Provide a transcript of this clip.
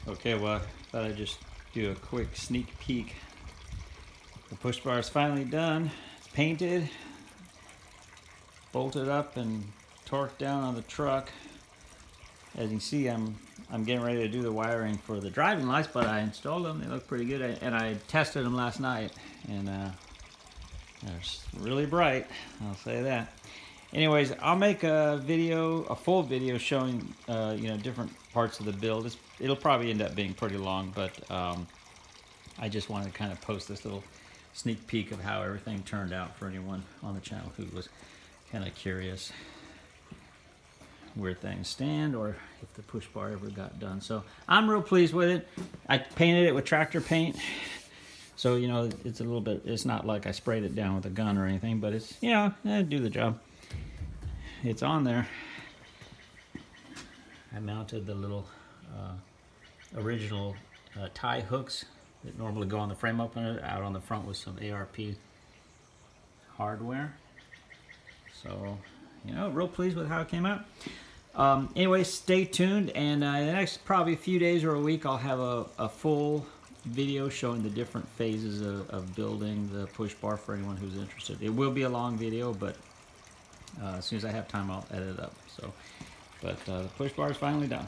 Okay, well, I thought I'd just do a quick sneak peek. The push bar is finally done. It's painted, bolted up, and torqued down on the truck. As you can see, I'm getting ready to do the wiring for the driving lights, but I installed them. They look pretty good, and I tested them last night, and they're really bright. I'll say that. Anyways, I'll make a video, a full video showing different parts of the build. It'll probably end up being pretty long, but I just wanted to kind of post this little sneak peek of how everything turned out for anyone on the channel who was kind of curious where things stand or if the push bar ever got done. So I'm real pleased with it. I painted it with tractor paint. So, it's a little bit, it's not like I sprayed it down with a gun or anything, but it's, it'd do the job. It's on there. I mounted the little original tie hooks that normally go on the frame opener out on the front with some ARP hardware. So, real pleased with how it came out. Anyway, stay tuned, and the next probably few days or a week I'll have a full video showing the different phases of building the push bar for anyone who's interested. It will be a long video, but as soon as I have time I'll edit it up. So, but the push bar is finally done.